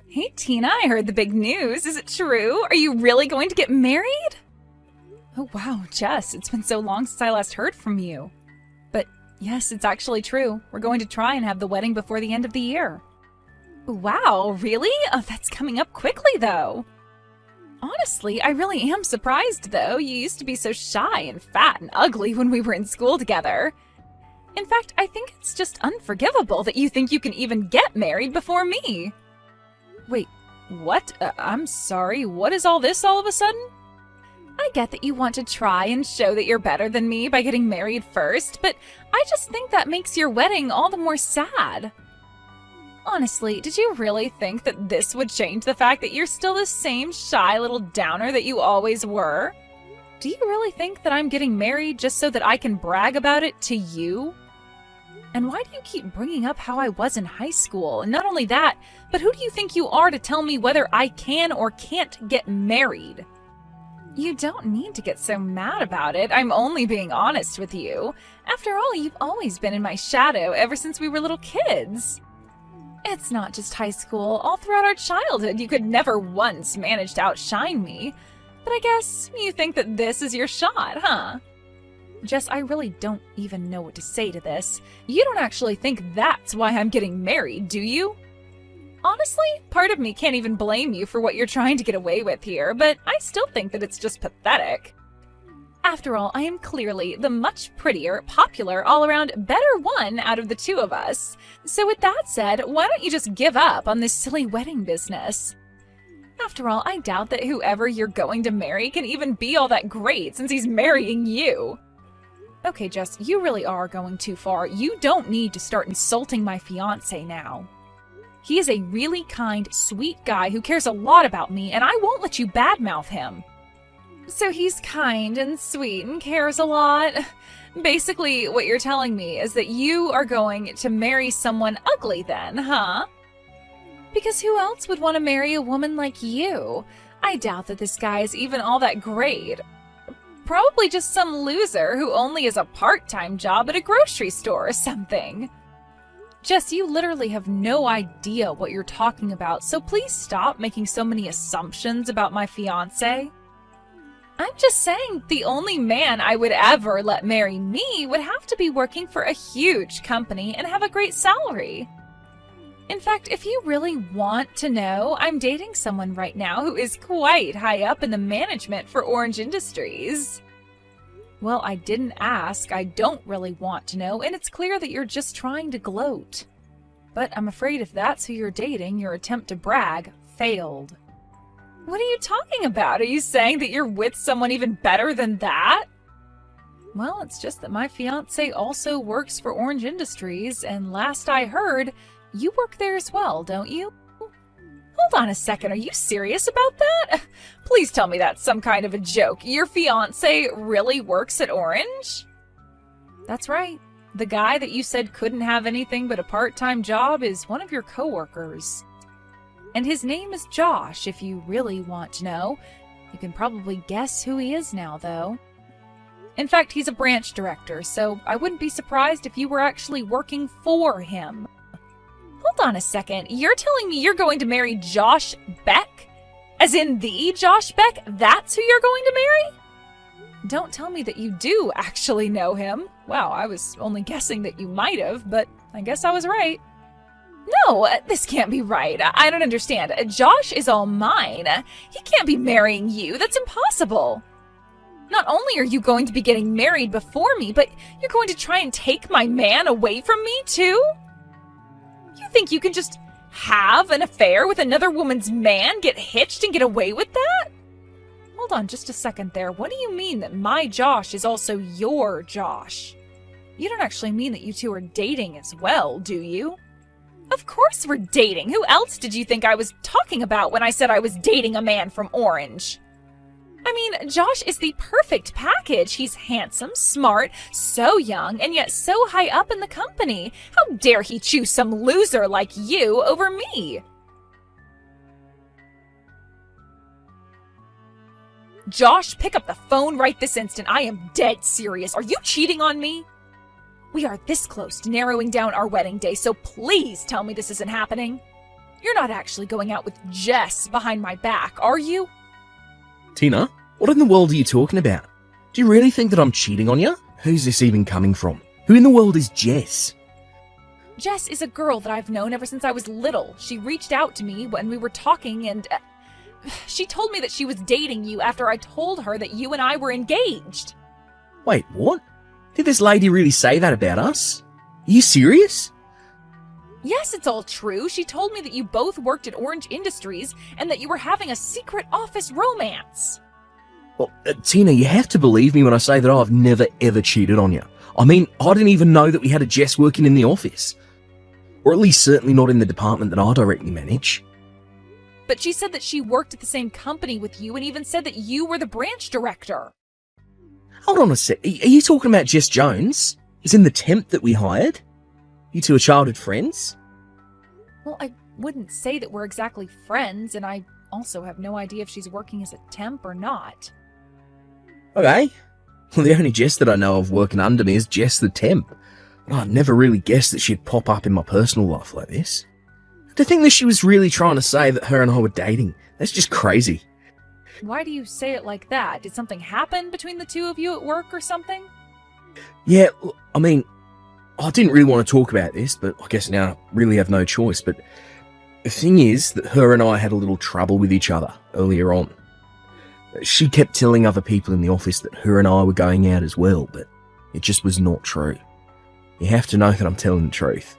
Hey Tina, I heard the big news. Is it true? Are you really going to get married? Oh wow, Jess, it's been so long since I last heard from you. But yes, it's actually true. We're going to try and have the wedding before the end of the year. Wow, really? Oh, that's coming up quickly though. Honestly, I really am surprised though. You used to be so shy and fat and ugly when we were in school together. In fact, I think it's just unforgivable that you think you can even get married before me. Wait, what? I'm sorry, what is all this all of a sudden? I get that you want to try and show that you're better than me by getting married first, but I just think that makes your wedding all the more sad. Honestly, did you really think that this would change the fact that you're still the same shy little downer that you always were? Do you really think that I'm getting married just so that I can brag about it to you? And why do you keep bringing up how I was in high school? And not only that, but who do you think you are to tell me whether I can or can't get married? You don't need to get so mad about it. I'm only being honest with you. After all, you've always been in my shadow ever since we were little kids. It's not just high school. All throughout our childhood, you could never once manage to outshine me. But I guess you think that this is your shot, huh? Jess, I really don't even know what to say to this. You don't actually think that's why I'm getting married, do you? Honestly, part of me can't even blame you for what you're trying to get away with here, but I still think that it's just pathetic. After all, I am clearly the much prettier, popular, all-around better one out of the two of us. So with that said, why don't you just give up on this silly wedding business? After all, I doubt that whoever you're going to marry can even be all that great since he's marrying you. Okay, Jess, you really are going too far. You don't need to start insulting my fiancé now. He is a really kind, sweet guy who cares a lot about me, and I won't let you badmouth him. So he's kind and sweet and cares a lot? Basically, what you're telling me is that you are going to marry someone ugly then, huh? Because who else would want to marry a woman like you? I doubt that this guy is even all that great. Probably just some loser who only has a part-time job at a grocery store or something. Jess, you literally have no idea what you're talking about, so please stop making so many assumptions about my fiancé. I'm just saying the only man I would ever let marry me would have to be working for a huge company and have a great salary. In fact, if you really want to know, I'm dating someone right now who is quite high up in the management for Orange Industries. Well, I didn't ask, I don't really want to know, and it's clear that you're just trying to gloat. But I'm afraid if that's who you're dating, your attempt to brag failed. What are you talking about? Are you saying that you're with someone even better than that? Well, it's just that my fiancé also works for Orange Industries, and last I heard, you work there as well, don't you? Hold on a second, are you serious about that? Please tell me that's some kind of a joke. Your fiancé really works at Orange? That's right. The guy that you said couldn't have anything but a part-time job is one of your coworkers. And his name is Josh, if you really want to know. You can probably guess who he is now, though. In fact, he's a branch director, so I wouldn't be surprised if you were actually working for him. Hold on a second, you're telling me you're going to marry Josh Beck? As in the Josh Beck? That's who you're going to marry? Don't tell me that you do actually know him. Wow, I was only guessing that you might have, but I guess I was right. No, this can't be right. I don't understand. Josh is all mine. He can't be marrying you. That's impossible. Not only are you going to be getting married before me, but you're going to try and take my man away from me too? You think you can just have an affair with another woman's man, get hitched and get away with that? Hold on just a second there. What do you mean that my Josh is also your Josh? You don't actually mean that you two are dating as well, do you? Of course we're dating. Who else did you think I was talking about when I said I was dating a man from Orange? I mean, Josh is the perfect package. He's handsome, smart, so young, and yet so high up in the company. How dare he choose some loser like you over me? Josh, pick up the phone right this instant. I am dead serious. Are you cheating on me? We are this close to narrowing down our wedding day, so please tell me this isn't happening. You're not actually going out with Jess behind my back, are you? Tina, what in the world are you talking about? Do you really think that I'm cheating on you? Who's this even coming from? Who in the world is Jess? Jess is a girl that I've known ever since I was little. She reached out to me when we were talking and she told me that she was dating you after I told her that you and I were engaged. Wait, what? Did this lady really say that about us? Are you serious? Yes, it's all true. She told me that you both worked at Orange Industries and that you were having a secret office romance. Well, Tina, you have to believe me when I say that I've never ever cheated on you. I mean, I didn't even know that we had a Jess working in the office. Or at least certainly not in the department that I directly manage. But she said that she worked at the same company with you and even said that you were the branch director. Hold on a sec. Are you talking about Jess Jones? Is in the temp that we hired? You two are childhood friends? Well, I wouldn't say that we're exactly friends, and I also have no idea if she's working as a temp or not. Okay. Well, the only Jess that I know of working under me is Jess the temp. But I'd never really guessed that she'd pop up in my personal life like this. To think that she was really trying to say that her and I were dating, that's just crazy. Why do you say it like that? Did something happen between the two of you at work or something? Yeah, I mean, I didn't really want to talk about this, but I guess now I really have no choice. But the thing is that her and I had a little trouble with each other earlier on. She kept telling other people in the office that her and I were going out as well, but it just was not true. You have to know that I'm telling the truth.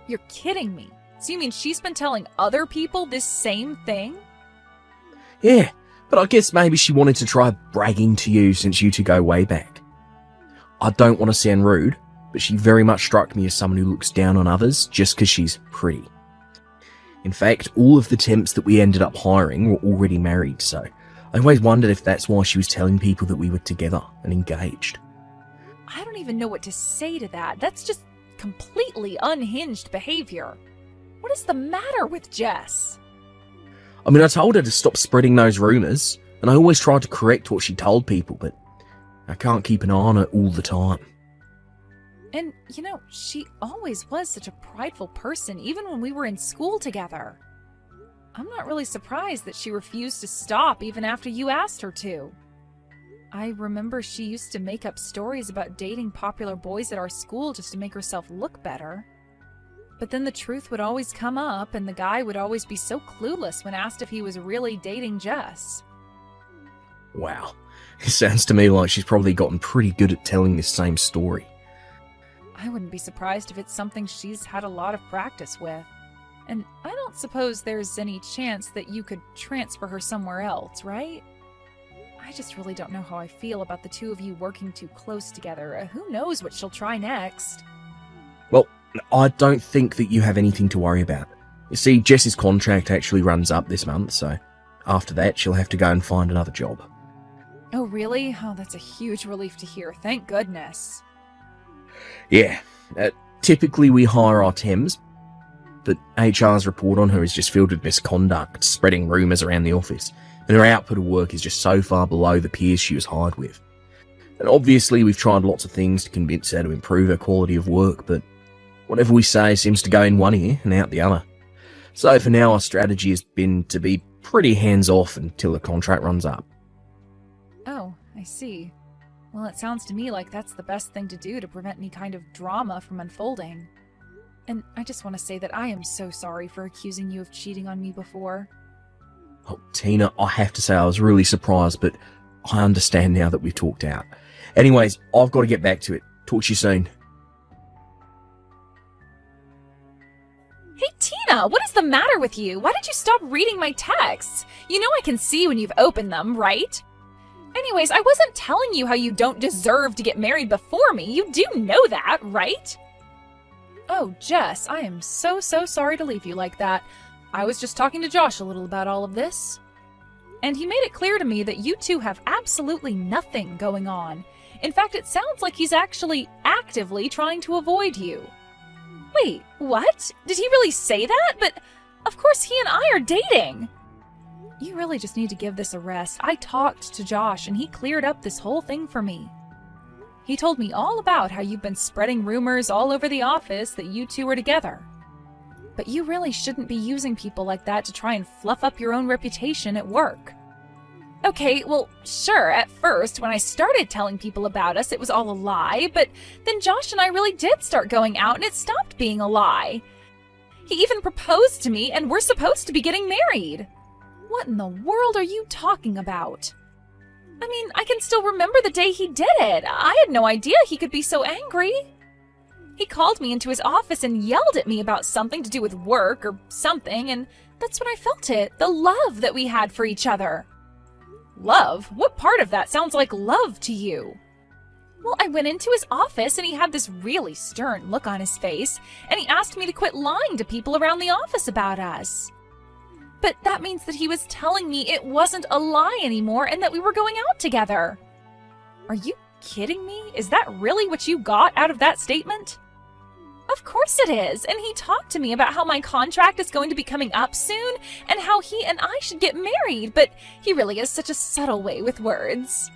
You're kidding me. So you mean she's been telling other people this same thing? Yeah, but I guess maybe she wanted to try bragging to you since you two go way back. I don't want to sound rude, but she very much struck me as someone who looks down on others just because she's pretty. In fact, all of the temps that we ended up hiring were already married, so I always wondered if that's why she was telling people that we were together and engaged. I don't even know what to say to that. That's just completely unhinged behavior. What is the matter with Jess? I mean, I told her to stop spreading those rumours, and I always tried to correct what she told people, but I can't keep an eye on her all the time. And, you know, she always was such a prideful person, even when we were in school together. I'm not really surprised that she refused to stop even after you asked her to. I remember she used to make up stories about dating popular boys at our school just to make herself look better. But then the truth would always come up, and the guy would always be so clueless when asked if he was really dating Jess. Wow, it sounds to me like she's probably gotten pretty good at telling this same story. I wouldn't be surprised if it's something she's had a lot of practice with. And I don't suppose there's any chance that you could transfer her somewhere else, right? I just really don't know how I feel about the two of you working too close together. Who knows what she'll try next? Well, I don't think that you have anything to worry about. You see, Jess's contract actually runs up this month, so after that she'll have to go and find another job. Oh, really? Oh, that's a huge relief to hear. Thank goodness. Yeah, typically we hire our temps, but HR's report on her is just filled with misconduct, spreading rumours around the office, and her output of work is just so far below the peers she was hired with. And obviously we've tried lots of things to convince her to improve her quality of work, but whatever we say seems to go in one ear and out the other. So for now our strategy has been to be pretty hands-off until the contract runs up. Oh, I see. Well, it sounds to me like that's the best thing to do to prevent any kind of drama from unfolding. And I just want to say that I am so sorry for accusing you of cheating on me before. Oh, Tina, I have to say I was really surprised, but I understand now that we've talked out. Anyways, I've got to get back to it. Talk to you soon. Hey, Tina, what is the matter with you? Why did you stop reading my texts? You know I can see when you've opened them, right? Anyways, I wasn't telling you how you don't deserve to get married before me. You do know that, right? Oh, Jess, I am so sorry to leave you like that. I was just talking to Josh a little about all of this. And he made it clear to me that you two have absolutely nothing going on. In fact, it sounds like he's actually actively trying to avoid you. Wait, what? Did he really say that? But of course he and I are dating. You really just need to give this a rest. I talked to Josh and he cleared up this whole thing for me. He told me all about how you've been spreading rumors all over the office that you two are together. but you really shouldn't be using people like that to try and fluff up your own reputation at work. Okay, well, sure, at first, when I started telling people about us, it was all a lie, but then Josh and I really did start going out and it stopped being a lie. He even proposed to me and we're supposed to be getting married. What in the world are you talking about? I mean, I can still remember the day he did it. I had no idea he could be so angry. He called me into his office and yelled at me about something to do with work or something, and that's when I felt it, the love that we had for each other. Love? What part of that sounds like love to you? Well, I went into his office and he had this really stern look on his face, and he asked me to quit lying to people around the office about us. But that means that he was telling me it wasn't a lie anymore and that we were going out together. Are you kidding me? Is that really what you got out of that statement? Of course it is, and he talked to me about how my contract is going to be coming up soon and how he and I should get married, but he really has such a subtle way with words.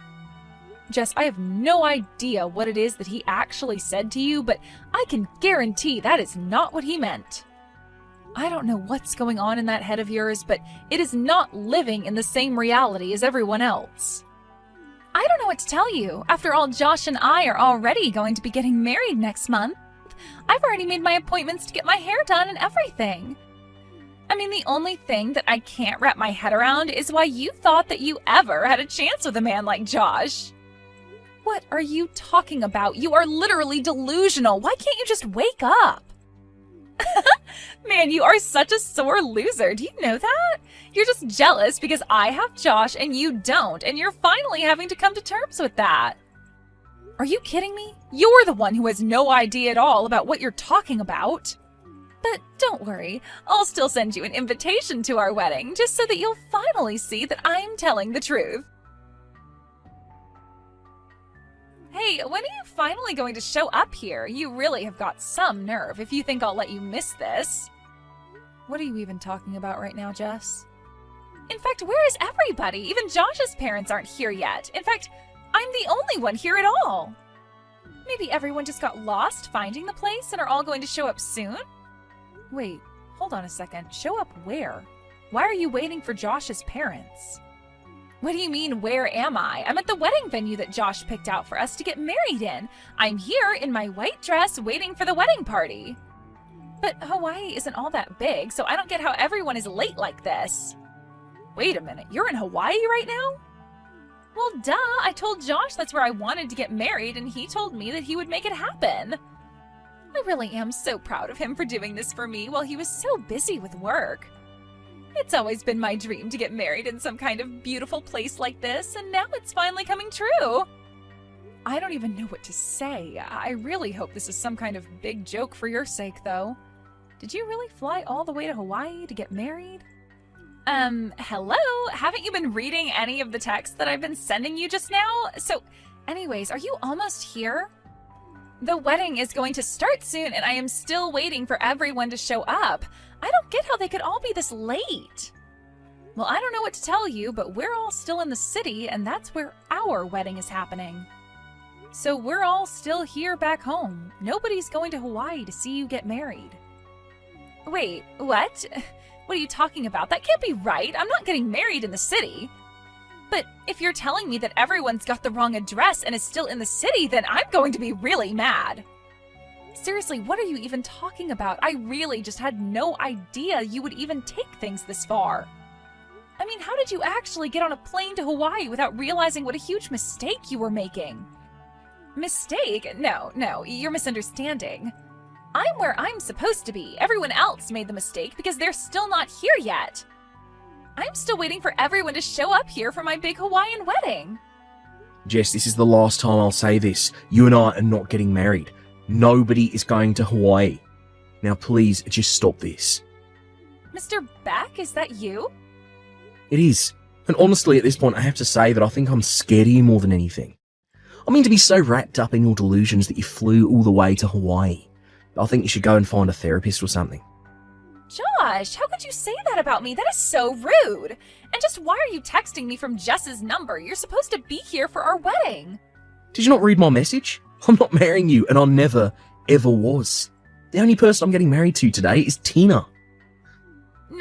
Jess, I have no idea what it is that he actually said to you, but I can guarantee that is not what he meant. I don't know what's going on in that head of yours, but it is not living in the same reality as everyone else. I don't know what to tell you. After all, Josh and I are already going to be getting married next month. I've already made my appointments to get my hair done and everything. I mean, the only thing that I can't wrap my head around is why you thought that you ever had a chance with a man like Josh. What are you talking about? You are literally delusional. Why can't you just wake up? Man, you are such a sore loser. Do you know that? You're just jealous because I have Josh and you don't, and you're finally having to come to terms with that. Are you kidding me? You're the one who has no idea at all about what you're talking about. But don't worry, I'll still send you an invitation to our wedding, just so that you'll finally see that I'm telling the truth. Hey, when are you finally going to show up here? You really have got some nerve if you think I'll let you miss this. What are you even talking about right now, Jess? In fact, where is everybody? Even Josh's parents aren't here yet. In fact, I'm the only one here at all. Maybe everyone just got lost finding the place and are all going to show up soon? Wait, hold on a second. Show up where? Why are you waiting for Josh's parents? What do you mean, where am I? I'm at the wedding venue that Josh picked out for us to get married in. I'm here in my white dress waiting for the wedding party. But Hawaii isn't all that big, so I don't get how everyone is late like this. Wait a minute, you're in Hawaii right now? Well, duh, I told Josh that's where I wanted to get married, and he told me that he would make it happen. I really am so proud of him for doing this for me while he was so busy with work. It's always been my dream to get married in some kind of beautiful place like this, and now it's finally coming true. I don't even know what to say. I really hope this is some kind of big joke for your sake, though. Did you really fly all the way to Hawaii to get married? Hello? Haven't you been reading any of the texts that I've been sending you just now? So, anyways, are you almost here? The wedding is going to start soon, and I am still waiting for everyone to show up. I don't get how they could all be this late. Well, I don't know what to tell you, but we're all still in the city, and that's where our wedding is happening. So we're all still here back home. Nobody's going to Hawaii to see you get married. Wait, what? What are you talking about? That can't be right. I'm not getting married in the city. But if you're telling me that everyone's got the wrong address and is still in the city, then I'm going to be really mad. Seriously, what are you even talking about? I really just had no idea you would even take things this far. I mean, how did you actually get on a plane to Hawaii without realizing what a huge mistake you were making? Mistake? No, you're misunderstanding. I'm where I'm supposed to be. Everyone else made the mistake because they're still not here yet. I'm still waiting for everyone to show up here for my big Hawaiian wedding. Jess, this is the last time I'll say this. You and I are not getting married. Nobody is going to Hawaii. Now please, just stop this. Mr. Beck, is that you? It is. And honestly, at this point, I have to say that I think I'm scared of you more than anything. I mean, to be so wrapped up in your delusions that you flew all the way to Hawaii. I think you should go and find a therapist or something. Josh, how could you say that about me? That is so rude. And just why are you texting me from Jess's number? You're supposed to be here for our wedding. Did you not read my message? I'm not marrying you, and I never, ever was. The only person I'm getting married to today is Tina.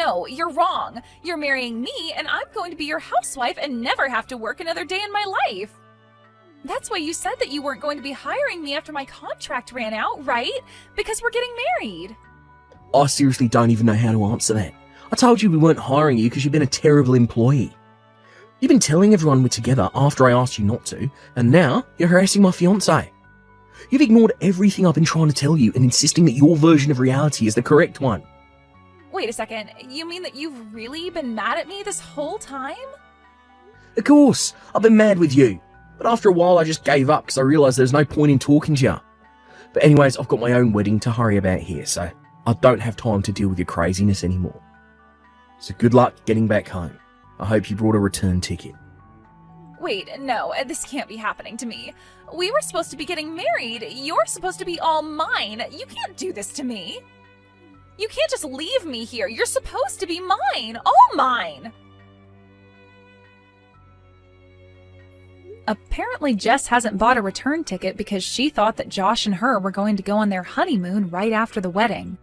No, you're wrong. You're marrying me, and I'm going to be your housewife and never have to work another day in my life. That's why you said that you weren't going to be hiring me after my contract ran out, right? Because we're getting married. I seriously don't even know how to answer that. I told you we weren't hiring you because you've been a terrible employee. You've been telling everyone we're together after I asked you not to, and now you're harassing my fiancé. You've ignored everything I've been trying to tell you and insisting that your version of reality is the correct one. Wait a second, you mean that you've really been mad at me this whole time? Of course, I've been mad with you. But after a while I just gave up because I realised there's no point in talking to you. But anyways, I've got my own wedding to hurry about here, so I don't have time to deal with your craziness anymore. So good luck getting back home. I hope you brought a return ticket. Wait, no, this can't be happening to me. We were supposed to be getting married. You're supposed to be all mine. You can't do this to me. You can't just leave me here. You're supposed to be mine. All mine. Apparently, Jess hasn't bought a return ticket because she thought that Josh and her were going to go on their honeymoon right after the wedding.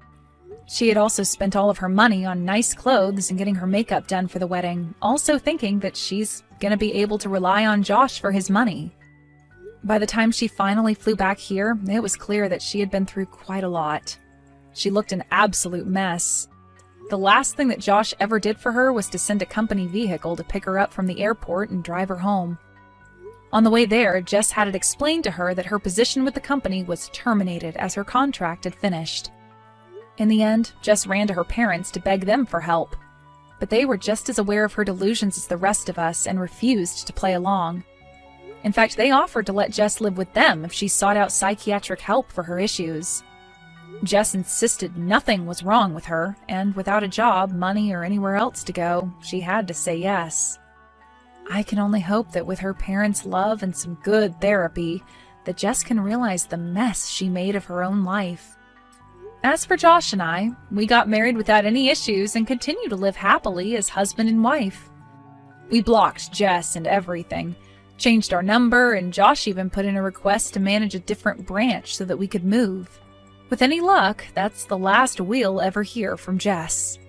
She had also spent all of her money on nice clothes and getting her makeup done for the wedding, also thinking that she's going to be able to rely on Josh for his money. By the time she finally flew back here, it was clear that she had been through quite a lot. She looked an absolute mess. The last thing that Josh ever did for her was to send a company vehicle to pick her up from the airport and drive her home. On the way there, Jess had it explained to her that her position with the company was terminated as her contract had finished. In the end, Jess ran to her parents to beg them for help. But they were just as aware of her delusions as the rest of us and refused to play along. In fact, they offered to let Jess live with them if she sought out psychiatric help for her issues. Jess insisted nothing was wrong with her, and without a job, money, or anywhere else to go, she had to say yes. I can only hope that with her parents' love and some good therapy, that Jess can realize the mess she made of her own life. As for Josh and I, we got married without any issues and continue to live happily as husband and wife. We blocked Jess and everything, changed our number, and Josh even put in a request to manage a different branch so that we could move. With any luck, that's the last we'll ever hear from Jess.